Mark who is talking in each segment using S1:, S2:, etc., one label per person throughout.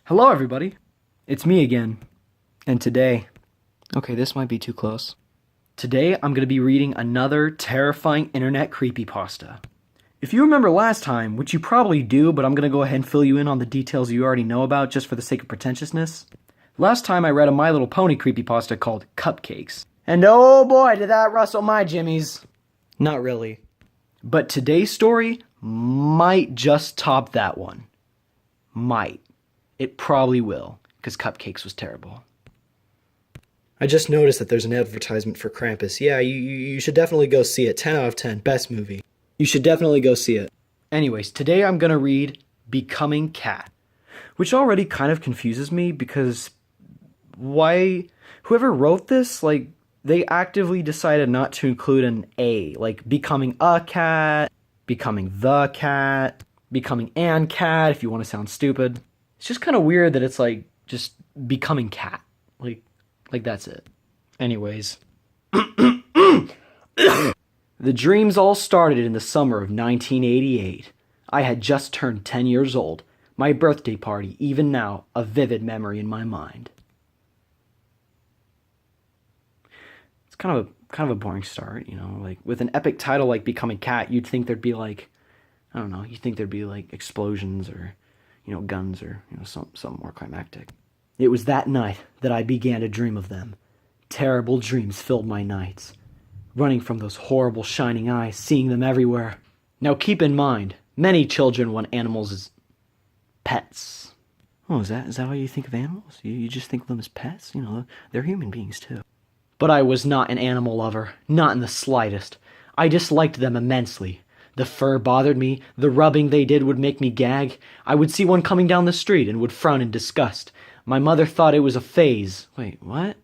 S1: Hello, everybody. It's me again. And today... Okay, this might be too close. Today, I'm going to be reading another terrifying internet creepypasta. If you remember last time, which you probably do, but I'm going to go ahead and fill you in on the details you already know about just for the sake of pretentiousness. Last time I read a My Little Pony creepypasta called Cupcakes. And oh boy, did that rustle my jimmies. Not really. But today's story might just top that one. Might. It probably will, because Cupcakes was terrible. I just noticed that there's an advertisement for Krampus. Yeah, you should definitely go see it. 10 out of 10. Best movie. You should definitely go see it. Anyways, today I'm going to read Becoming Cat, which already kind of confuses me because why... Whoever wrote this, they actively decided not to include an A, like becoming a cat, becoming the cat, becoming an cat, if you want to sound stupid. It's just kind of weird that it's just becoming cat. Like that's it. Anyways. The dreams all started in the summer of 1988. I had just turned 10 years old. My birthday party, even now, a vivid memory in my mind. It's kind of a boring start, you know, with an epic title like Becoming Cat, you'd think there'd be you'd think there'd be explosions or, guns or, something more climactic. It was that night that I began to dream of them. Terrible dreams filled my nights. Running from those horrible shining eyes, seeing them everywhere. Now keep in mind, many children want animals as pets. Oh, is that how you think of animals? You just think of them as pets? They're human beings too. But I was not an animal lover, not in the slightest. I disliked them immensely. The fur bothered me, the rubbing they did would make me gag. I would see one coming down the street and would frown in disgust. My mother thought it was a phase. Wait, what?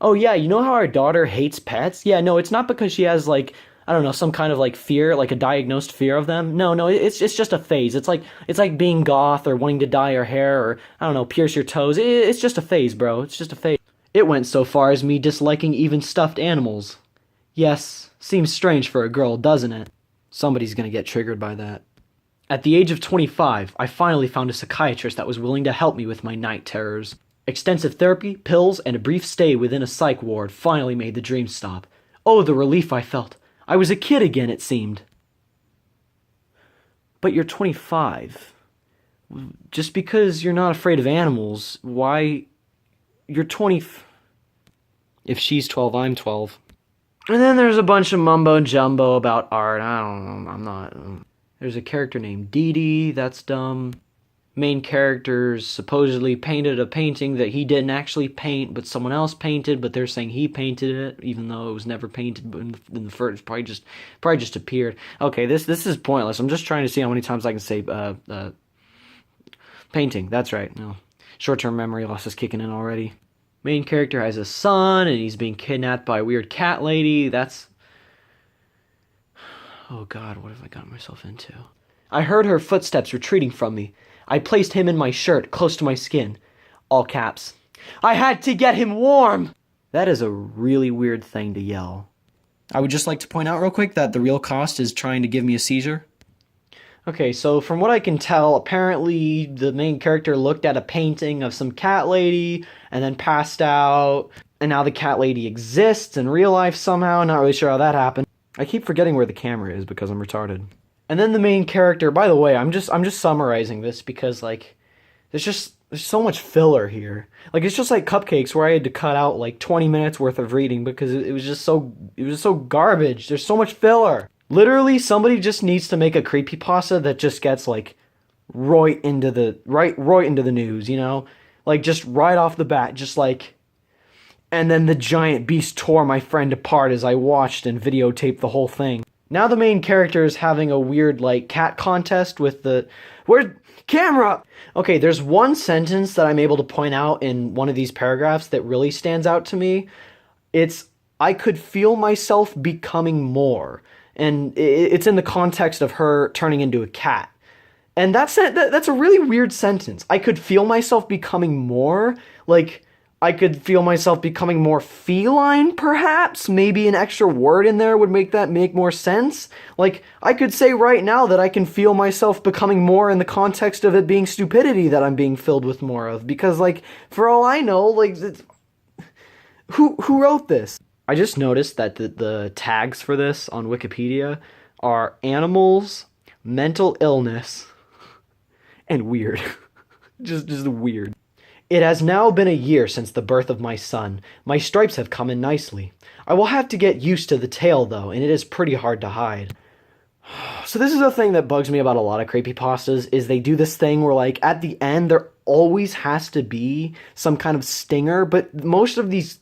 S1: Oh yeah, you know how our daughter hates pets? Yeah, no, it's not because she has some kind of fear, a diagnosed fear of them. No, it's just a phase. It's like being goth or wanting to dye your hair or, pierce your toes. It's just a phase, bro. It's just a phase. It went so far as me disliking even stuffed animals. Yes, seems strange for a girl, doesn't it? Somebody's gonna get triggered by that. At the age of 25, I finally found a psychiatrist that was willing to help me with my night terrors. Extensive therapy, pills, and a brief stay within a psych ward finally made the dreams stop. Oh, the relief I felt. I was a kid again, it seemed. But you're 25. Just because you're not afraid of animals, why... You're 20... If she's 12, I'm 12. And then there's a bunch of mumbo-jumbo about art. I don't know, I'm not... There's a character named Dee Dee, that's dumb. Main characters supposedly painted a painting that he didn't actually paint, but someone else painted, but they're saying he painted it, even though it was never painted in the first, probably just appeared. Okay, this is pointless. I'm just trying to see how many times I can say, painting, that's right, no. Short-term memory loss is kicking in already. Main character has a son, and he's being kidnapped by a weird cat lady. That's... Oh god, what have I gotten myself into? I heard her footsteps retreating from me. I placed him in my shirt, close to my skin. All caps. I had to get him warm! That is a really weird thing to yell. I would just like to point out real quick that the real cost is trying to give me a seizure. Okay, so from what I can tell, apparently the main character looked at a painting of some cat lady and then passed out, and now the cat lady exists in real life somehow. Not really sure how that happened. I keep forgetting where the camera is because I'm retarded. And then the main character, by the way, I'm just summarizing this because there's so much filler here. It's just like Cupcakes where I had to cut out 20 minutes worth of reading because it was just so garbage. There's so much filler. Literally, somebody just needs to make a creepypasta that just gets right into the news, just right off the bat, and then the giant beast tore my friend apart as I watched and videotaped the whole thing. Now the main character is having a weird cat contest with where's camera? Okay, there's one sentence that I'm able to point out in one of these paragraphs that really stands out to me. It's, I could feel myself becoming more. And it's in the context of her turning into a cat. And that's a really weird sentence. I could feel myself becoming more. I could feel myself becoming more feline, perhaps. Maybe an extra word in there would make that make more sense. Like, I could say right now that I can feel myself becoming more in the context of it being stupidity that I'm being filled with more of. Because, like, for all I know, like, who wrote this? I just noticed that the tags for this on Wikipedia are animals, mental illness, and weird. just weird. It has now been a year since the birth of my son. My stripes have come in nicely. I will have to get used to the tail, though, and it is pretty hard to hide. So this is a thing that bugs me about a lot of creepypastas, is they do this thing where, like, at the end, there always has to be some kind of stinger, but most of these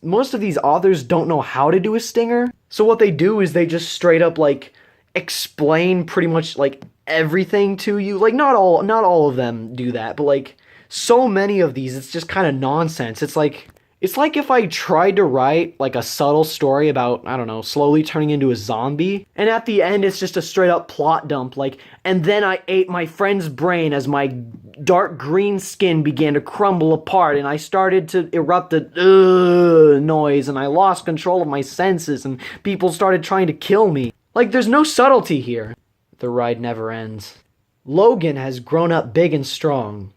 S1: authors don't know how to do a stinger. So what they do is they just straight up, like, explain pretty much, like, everything to you. Like, not all of them do that, but, like, so many of these, it's just kind of nonsense. It's like if I tried to write, like, a subtle story about, I don't know, slowly turning into a zombie, and at the end it's just a straight up plot dump, like, and then I ate my friend's brain as my dark green skin began to crumble apart, and I started to erupt a noise, and I lost control of my senses, and people started trying to kill me. Like, there's no subtlety here. The ride never ends. Logan has grown up big and strong.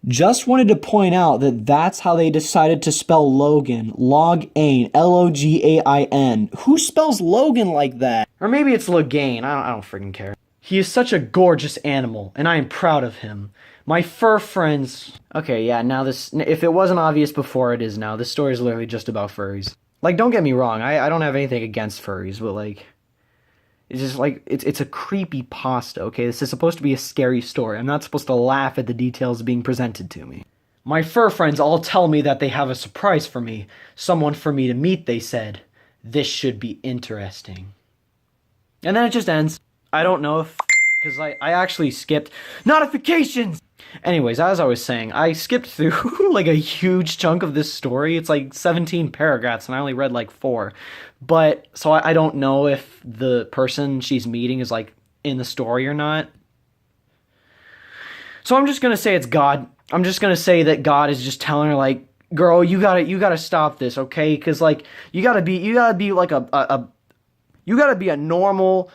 S1: Just wanted to point out that that's how they decided to spell Logan. Log-ain. Logain. Who spells Logan like that? Or maybe it's Logain. I don't freaking care. He is such a gorgeous animal, and I am proud of him. My fur friends... Okay, yeah, now this... If it wasn't obvious before, it is now. This story is literally just about furries. Like, don't get me wrong. I don't have anything against furries, but, like... It's just like, it's a creepy pasta, okay? This is supposed to be a scary story. I'm not supposed to laugh at the details being presented to me. My fur friends all tell me that they have a surprise for me. Someone for me to meet, they said. This should be interesting. And then it just ends. I don't know if... Because I actually skipped... Notifications! Anyways, as I was saying, I skipped through, like, a huge chunk of this story. It's, like, 17 paragraphs, and I only read, like, 4. But, so I don't know if the person she's meeting is, like, in the story or not. So I'm just gonna say it's God. I'm just gonna say that God is just telling her, like, girl, you gotta stop this, okay? Because, like, you gotta be, like, you gotta be a normal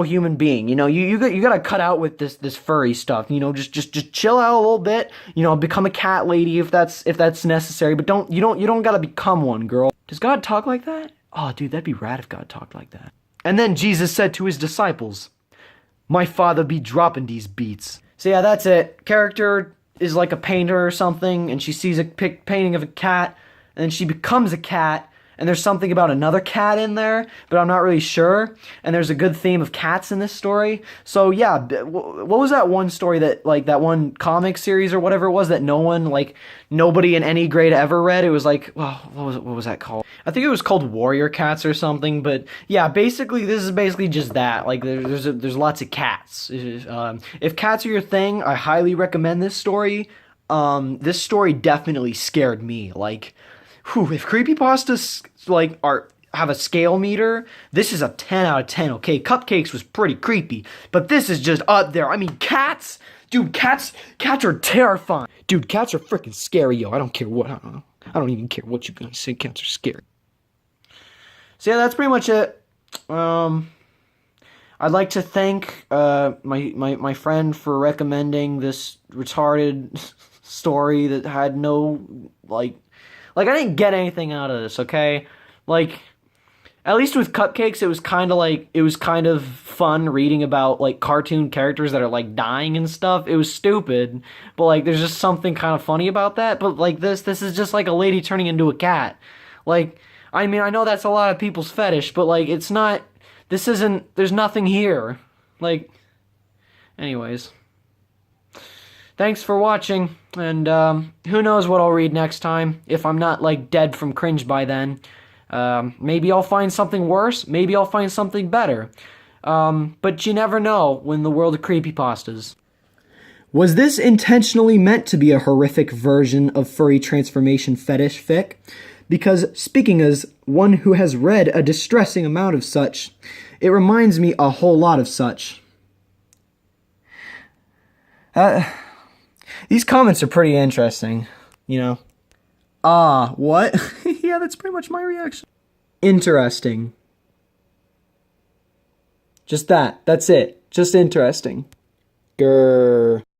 S1: human being, you know. You gotta cut out with this furry stuff, you know. Just chill out a little bit, you know. Become a cat lady if that's necessary, but you don't gotta become one, girl. Does God talk like that? Oh, dude, that'd be rad if God talked like that. And then Jesus said to his disciples, "My Father be dropping these beats." So yeah, that's it. Character is like a painter or something, and she sees a painting of a cat, and then she becomes a cat. And there's something about another cat in there, but I'm not really sure. And there's a good theme of cats in this story. So yeah, what was that one story that, like, that one comic series or whatever it was that nobody in any grade ever read? It was like, well, what was that called? I think it was called Warrior Cats or something. But yeah, basically this is basically just that. Like, there's lots of cats. If cats are your thing, I highly recommend this story. This story definitely scared me. Like, whew, if creepypastas, like, have a scale meter, this is a 10 out of 10, okay? Cupcakes was pretty creepy, but this is just up there. I mean, cats? Dude, cats are terrifying. Dude, cats are freaking scary, yo. I don't care what, I don't even care what you guys say. Cats are scary. So yeah, that's pretty much it. I'd like to thank my friend for recommending this retarded story that had no, like, I didn't get anything out of this, okay? Like, at least with Cupcakes, it was kind of fun reading about, like, cartoon characters that are, like, dying and stuff. It was stupid, but, like, there's just something kind of funny about that. But, like, this is just, like, a lady turning into a cat. Like, I mean, I know that's a lot of people's fetish, but, like, it's not, there's nothing here. Like, anyways. Thanks for watching, and who knows what I'll read next time, if I'm not, like, dead from cringe by then. Maybe I'll find something worse, maybe I'll find something better. But you never know in the world of creepypastas. Was this intentionally meant to be a horrific version of furry transformation fetish fic? Because, speaking as one who has read a distressing amount of such, it reminds me a whole lot of such. These comments are pretty interesting, you know. Ah, what? Yeah, that's pretty much my reaction. Interesting. Just that. That's it. Just interesting. Grr.